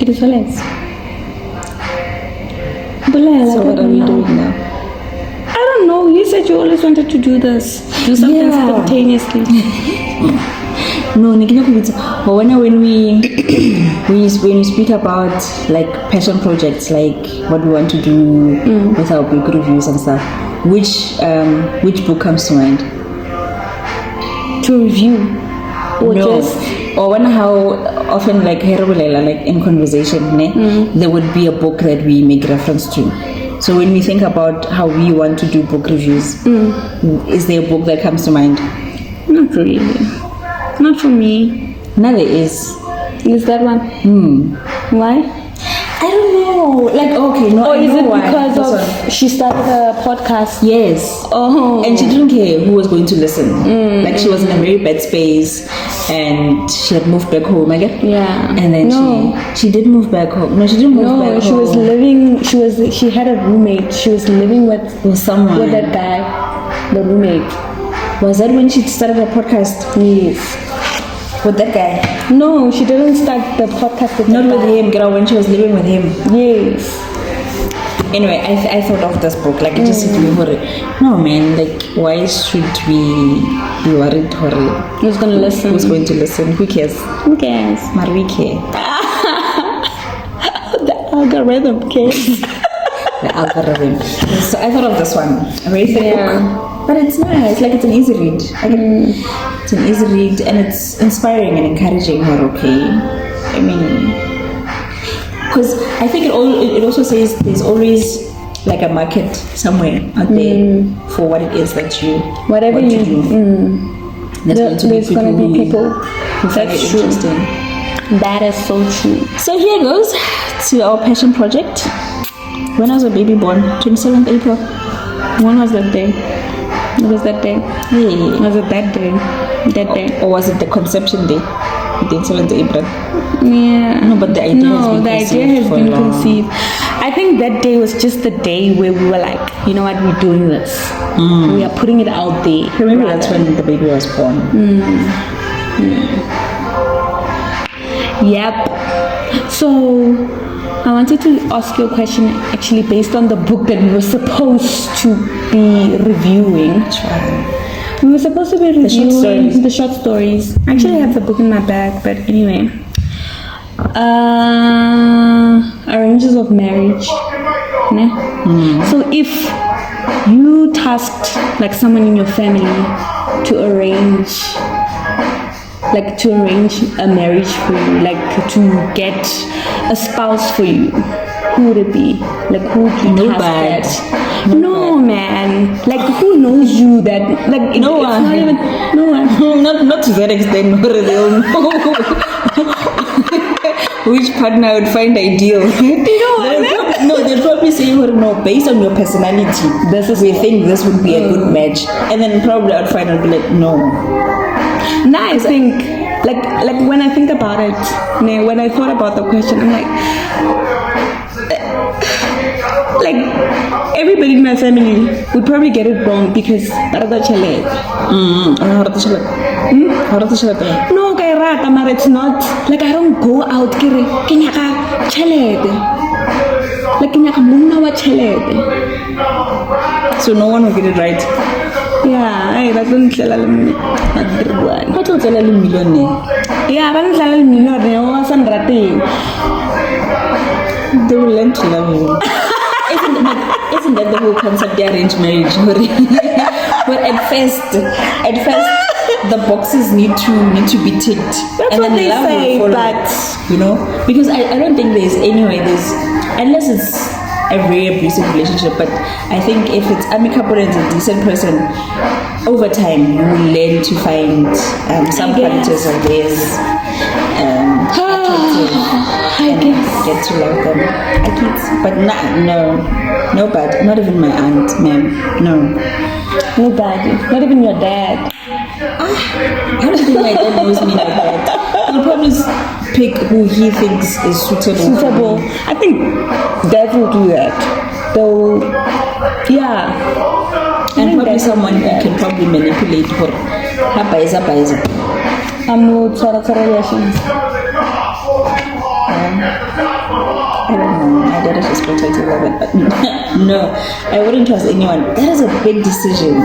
It is Alex. So what are we doing now? I don't know. You said you always wanted to do this. Do something spontaneously. No, but when we speak about like passion projects, like what we want to do with our book reviews and stuff, which book comes to mind? To review. Or when how often like in conversation, there would be a book that we make reference to. So when we think about how we want to do book reviews, is there a book that comes to mind? Not really. Not for me. No, there is. Is that one? Why? I don't know. Like, okay, no. Or I is know it why. because of she started a podcast? Yes. Oh. And she didn't care who was going to listen. Like, she was in a very bad space, and she had moved back home again. Yeah. And then she did move back home. No, she didn't move back home. She was living. She had a roommate. She was living with someone. With that guy, the roommate. Was that when she started her podcast? Yes. With that guy? No, she didn't start the podcast with Not with him, girl, when she was living with him. Yes. Anyway, I thought of this book. Like, it just hit me worried. No, man, like, why should we be worried? Who's going to listen? Who's going to listen? Who cares? Who cares? Marike. The algorithm cares. The algorithm. So I thought of this one. A very thick book. But it's nice. Like, it's an easy read. It's an easy read, and it's inspiring and encouraging her, okay? I mean, because I think it also says there's always like a market somewhere out there for what it is that you whatever want you to do. There's going to be people who find it interesting. That is so true. So here goes to our passion project. When was the baby born? 27th April. When was that day? It was that day. Yeah. Was it that day? That day. Or was it the conception day? The 7th April. Yeah. No, but the idea has been conceived. I think that day was just the day where we were like, you know what, we're doing this. We are putting it out there. Maybe that's when the baby was born. Yep. So I wanted to ask you a question actually based on the book that we were supposed to be reviewing. We were supposed to be reviewing the short stories. Actually, I have the book in my bag, but anyway. Arrangements of marriage. So if you tasked like someone in your family to arrange a marriage for you, like to get a spouse for you, who would it be? Like, who would you task that? No, man. Like, who knows you that? Like, no it's one. not even. No one. Not to that extent. They'll know which partner I would find ideal. They'll probably say, no, based on your personality, we think this would be a good match. And then probably I'd find out, be like, no. Nah, I think, like when I think about it, when I thought about the question, I'm like everybody in my family would probably get it wrong because Barada Chale. No, Kairata, but it's not like I don't go out Kenyaka Chale. Like Kenyaka Muna wa Chale. So no one will get it right. Yeah, I don't tell them. What will tell a million? Yeah, I don't tell a million. They will learn to love you. Isn't that the whole concept of arranged marriage? But at first, the boxes need to be ticked. That's and what then they love say, will follow, but you know, because I don't think there's unless it's a very abusive relationship, but I think if it's amicable and a decent person, over time you will learn to find some qualities of theirs attractive and get to love them. I guess, but nobody, not even my aunt, ma'am, nobody, not even your dad. I don't think my dad knows me like that. He'll probably pick who he thinks is suitable. I think dad will do that. Though, yeah. And probably someone who can probably manipulate her. I'm no Tsara relations. I don't know. My daughter just protected her, but no, I wouldn't trust anyone. That is a big decision.